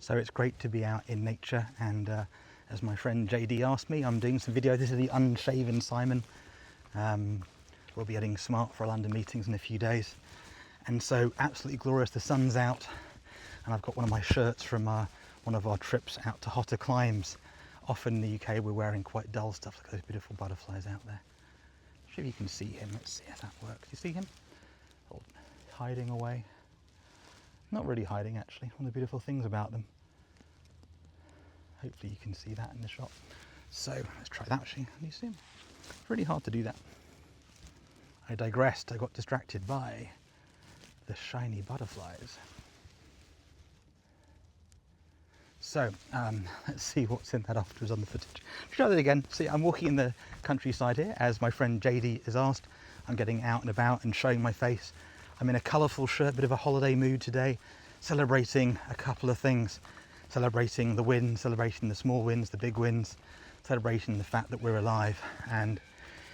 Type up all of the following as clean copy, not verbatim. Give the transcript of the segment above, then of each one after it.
So it's great to be out in nature, and as my friend JD asked me, I'm doing some video. This is the unshaven Simon. We'll be heading smart for our London meetings in a few days. And so absolutely glorious, the sun's out, and I've got one of my shirts from one of our trips out to hotter climes. Often in the UK we're wearing quite dull stuff, like those beautiful butterflies out there. See if you can see him, let's see if that works. You see him? Oh, hiding away. Not really hiding actually, one of the beautiful things about them. Hopefully you can see that in the shot. So let's try that actually. Can you see him? It's really hard to do that. I digressed, I got distracted by the shiny butterflies. So let's see what's in that afterwards on the footage. Try that again. See, I'm walking in the countryside here, as my friend JD has asked. I'm getting out and about and showing my face. I'm in a colourful shirt, bit of a holiday mood today, celebrating a couple of things. Celebrating the win, celebrating the small wins, the big wins, celebrating the fact that we're alive. And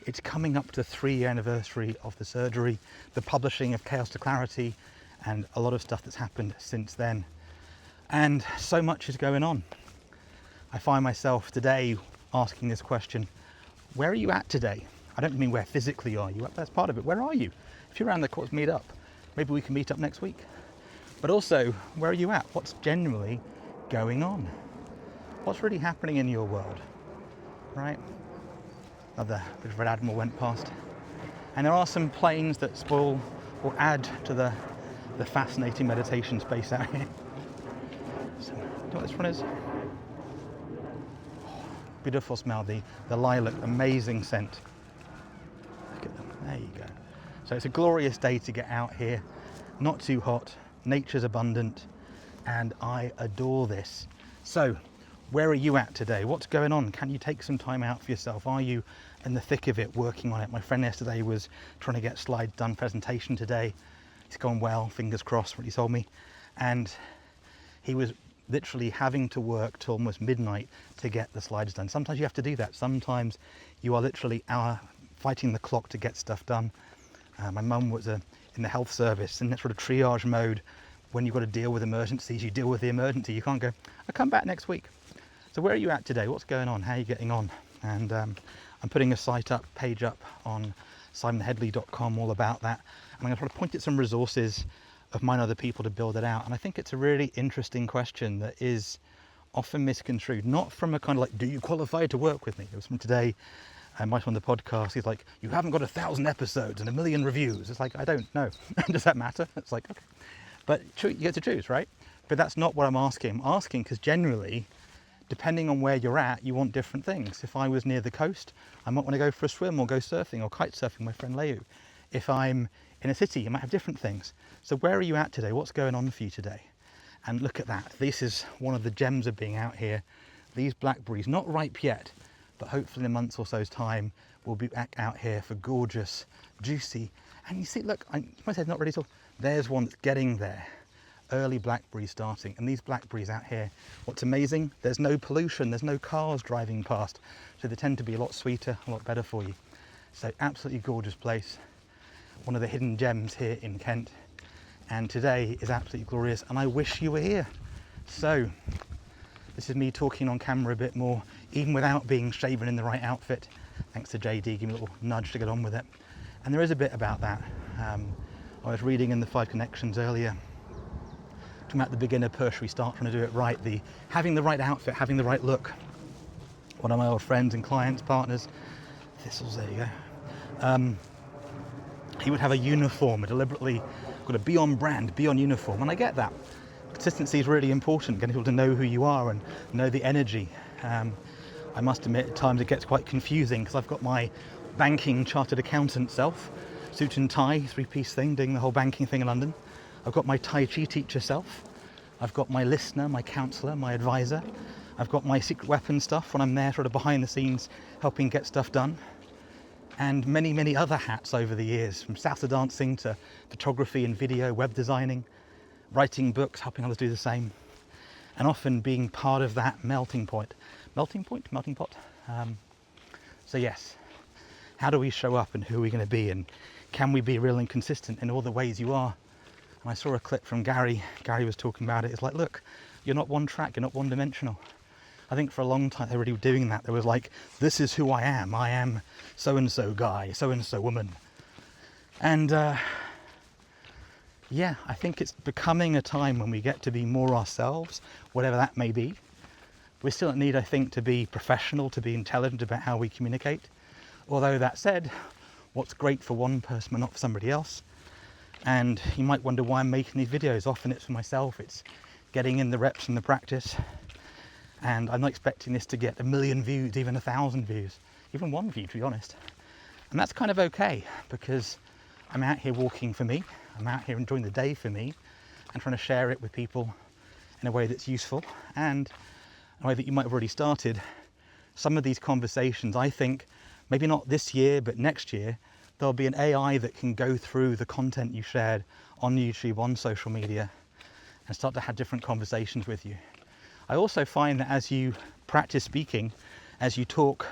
it's coming up to the 3-year anniversary of the surgery, the publishing of Chaos to Clarity, and a lot of stuff that's happened since then. And so much is going on. I find myself today asking this question, where are you at today? I don't mean where physically are you at, that's part of it. Where are you? If you're around the course, meet up. Maybe we can meet up next week. But also, where are you at? What's genuinely going on? What's really happening in your world, right? Another bit of Red Admiral went past. And there are some planes that spoil or add to the fascinating meditation space out here. So, do you know what this one is? Oh, beautiful smell, the lilac, amazing scent. Look at them, there you go. So it's a glorious day to get out here, not too hot, nature's abundant, and I adore this. So, where are you at today? What's going on? Can you take some time out for yourself? Are you in the thick of it, working on it? My friend yesterday was trying to get slides done, presentation today. It's gone well, fingers crossed, what he told me. And he was literally having to work till almost midnight to get the slides done. Sometimes you have to do that. Sometimes you are literally fighting the clock to get stuff done. My mum was in the health service, in that sort of triage mode. When you've got to deal with emergencies, you deal with the emergency. You can't go, I'll come back next week. So where are you at today? What's going on? How are you getting on? And I'm putting a page up on simonheadley.com all about that. And I'm going to try to point at some resources of mine and other people to build it out. And I think it's a really interesting question that is often misconstrued, not from a kind of like, do you qualify to work with me? It was from today. Mike on the podcast, he's like, you haven't got 1,000 episodes and 1 million reviews. It's like, I don't know. Does that matter? It's like, okay. But you get to choose, right? But that's not what I'm asking. I'm asking because generally, depending on where you're at, you want different things. If I was near the coast, I might want to go for a swim or go surfing or kite surfing, my friend Leu. If I'm in a city, I might have different things. So where are you at today? What's going on for you today? And look at that. This is one of the gems of being out here. These blackberries, not ripe yet, but hopefully in a month or so's time, we'll be back out here for gorgeous, juicy. And you see, look, my head's not ready at all. There's one that's getting there. Early blackberries starting. And these blackberries out here, what's amazing, there's no pollution, there's no cars driving past. So they tend to be a lot sweeter, a lot better for you. So absolutely gorgeous place. One of the hidden gems here in Kent. And today is absolutely glorious. And I wish you were here. So this is me talking on camera a bit more, even without being shaven in the right outfit. Thanks to JD, give me a little nudge to get on with it. And there is a bit about that. I was reading in the 5 Connections earlier, talking about the beginner push, we start trying to do it right, having the right outfit, having the right look. One of my old friends and clients, partners, Thistles, there you go. He would have a uniform, deliberately got to be on brand, be on uniform, and I get that. Consistency is really important, getting people to know who you are and know the energy. I must admit, at times it gets quite confusing because I've got my banking chartered accountant self, suit and tie, 3-piece thing, doing the whole banking thing in London. I've got my Tai Chi teacher self. I've got my listener, my counsellor, my advisor. I've got my secret weapon stuff when I'm there sort of behind the scenes helping get stuff done. And many, many other hats over the years, from salsa dancing to photography and video, web designing, writing books, helping others do the same, and often being part of that melting pot. So yes, how do we show up and who are we going to be, and can we be real and consistent in all the ways you are? And I saw a clip from Gary was talking about it. It's like, look, You're not one track, you're not one dimensional. I think for a long time they were already doing that. There was like, this is who I am so-and-so guy, so-and-so woman. And yeah, I think it's becoming a time when we get to be more ourselves, whatever that may be. We still need, I think, to be professional, to be intelligent about how we communicate. Although that said, what's great for one person but not for somebody else. And you might wonder why I'm making these videos. Often it's for myself, it's getting in the reps and the practice. And I'm not expecting this to get 1 million views, even 1,000 views, even 1 view, to be honest. And that's kind of okay, because I'm out here walking for me. I'm out here enjoying the day for me and trying to share it with people in a way that's useful and in a way that you might have already started. Some of these conversations, I think, maybe not this year, but next year, there'll be an AI that can go through the content you shared on YouTube, on social media, and start to have different conversations with you. I also find that as you practice speaking, as you talk,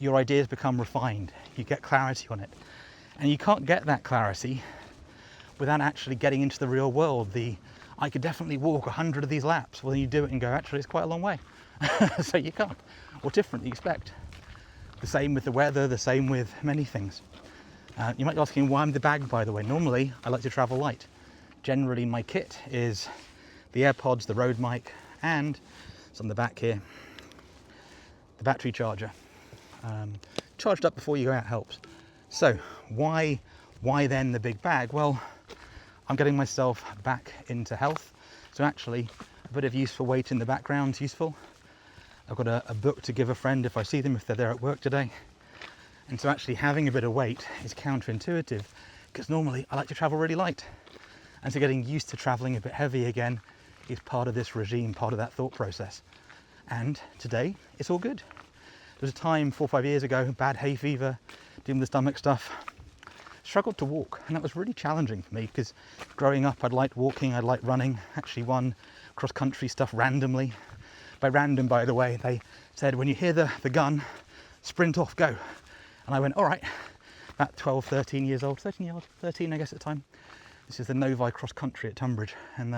your ideas become refined. You get clarity on it. And you can't get that clarity without actually getting into the real world. I could definitely walk 100 of these laps. Well, then you do it and go, actually, it's quite a long way. So you can't. Or different, you expect. The same with the weather, the same with many things. You might be asking why I'm the bag, by the way. Normally, I like to travel light. Generally, my kit is the AirPods, the Rode mic, and it's on the back here, the battery charger. Charged up before you go out helps. So why then the big bag? Well, I'm getting myself back into health. So actually, a bit of useful weight in the background is useful. I've got a book to give a friend if I see them, if they're there at work today. And so actually having a bit of weight is counterintuitive, because normally I like to travel really light. And so getting used to traveling a bit heavy again is part of this regime, part of that thought process. And today, it's all good. There was a time 4 or 5 years ago, bad hay fever, doing the stomach stuff, struggled to walk, and that was really challenging for me, because growing up I'd liked walking, I'd liked running, actually won cross-country stuff randomly. By random, by the way, they said when you hear the gun, sprint off, go. And I went, all right, about 12, 13 years old, 13 I guess at the time. This is the Novi cross-country at Tunbridge, and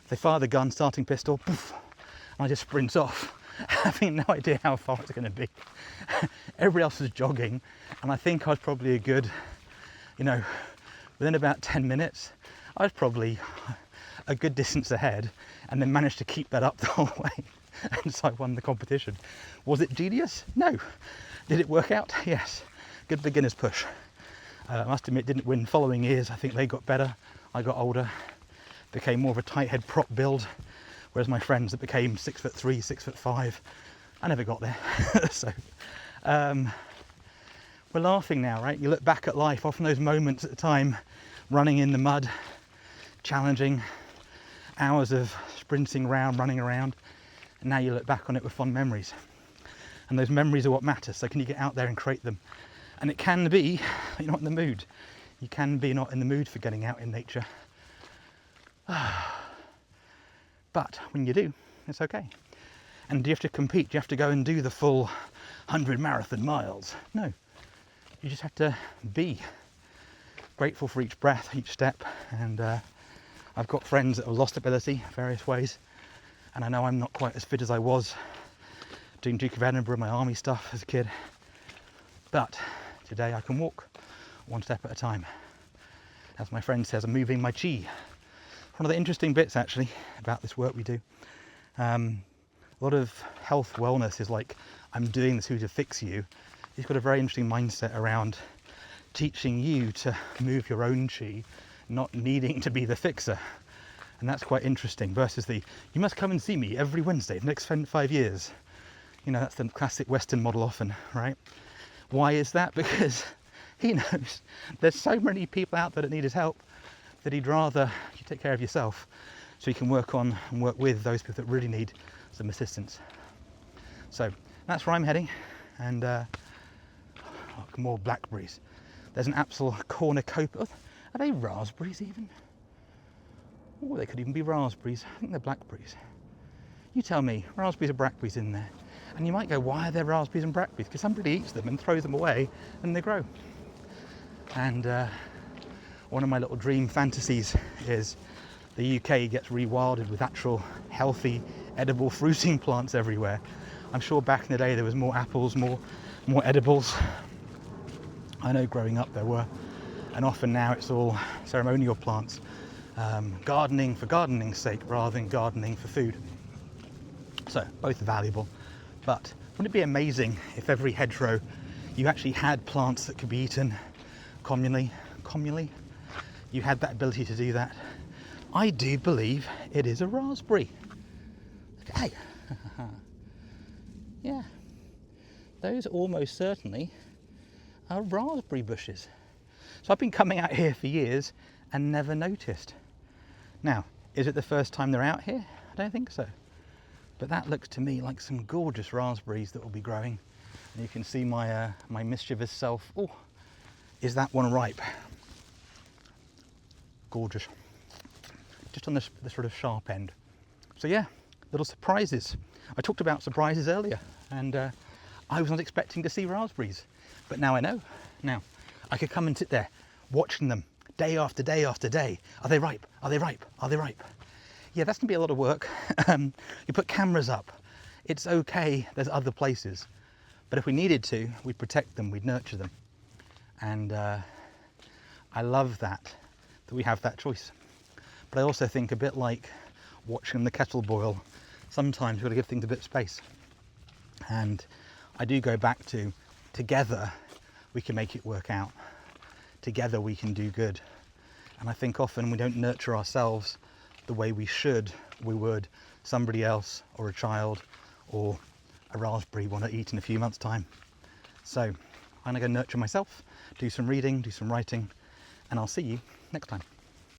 they fire the gun, starting pistol, poof, and I just sprint off, having no idea how far it's going to be. Everybody else was jogging, and I think I was probably a good, within about 10 minutes, I was probably a good distance ahead, and then managed to keep that up the whole way. And so I won the competition. Was it genius? No. Did it work out? Yes. Good beginner's push. I must admit, didn't win following years. I think they got better. I got older, became more of a tight head prop build, whereas my friends that became 6'3", 6'5", I never got there. So we're laughing now, right? You look back at life, often those moments at the time, running in the mud, challenging, hours of sprinting around, running around, and now you look back on it with fond memories. And those memories are what matter, so can you get out there and create them? And it can be you're not in the mood. You can be not in the mood for getting out in nature. But when you do, it's okay. And do you have to compete? Do you have to go and do the full 100 marathon miles? No. You just have to be grateful for each breath, each step. And I've got friends that have lost ability various ways. And I know I'm not quite as fit as I was doing Duke of Edinburgh, my army stuff as a kid. But today I can walk one step at a time. As my friend says, I'm moving my chi. One of the interesting bits actually about this work we do, a lot of health wellness is like, I'm doing this to fix you. He's got a very interesting mindset around teaching you to move your own chi, not needing to be the fixer. And that's quite interesting versus you must come and see me every Wednesday for the next 5 years. That's the classic Western model often, right? Why is that? Because he knows there's so many people out there that need his help that he'd rather you take care of yourself so you can work on and work with those people that really need some assistance. So that's where I'm heading, and more blackberries. There's an absolute cornucopia. Are they raspberries even? Oh, they could even be raspberries. I think they're blackberries. You tell me, raspberries or blackberries in there? And you might go, why are there raspberries and blackberries? Because somebody eats them and throws them away and they grow. And one of my little dream fantasies is the UK gets rewilded with actual healthy, edible fruiting plants everywhere. I'm sure back in the day there was more apples, more edibles. I know growing up there were, and often now it's all ceremonial plants. Gardening for gardening's sake rather than gardening for food. So both are valuable, but wouldn't it be amazing if every hedgerow you actually had plants that could be eaten communally? You had that ability to do that. I do believe it is a raspberry. Hey, yeah, those almost certainly are raspberry bushes. So I've been coming out here for years and never noticed. Now, is it the first time they're out here? I don't think so. But that looks to me like some gorgeous raspberries that will be growing. And you can see my my mischievous self. Oh, is that one ripe? Gorgeous. Just on the sort of sharp end. So yeah, little surprises. I talked about surprises earlier, and I was not expecting to see raspberries, but now I know. Now, I could come and sit there watching them day after day after day. Are they ripe? Are they ripe? Are they ripe? Yeah, that's gonna be a lot of work. You put cameras up. It's okay, there's other places. But if we needed to, we'd protect them, we'd nurture them. And I love that we have that choice. But I also think a bit like watching the kettle boil, sometimes you've got to give things a bit of space. And I do go back to, together we can make it work out. Together we can do good. And I think often we don't nurture ourselves the way we would somebody else, or a child, or a raspberry want to eat in a few months' time. So I'm gonna go nurture myself, do some reading, do some writing, and I'll see you next time.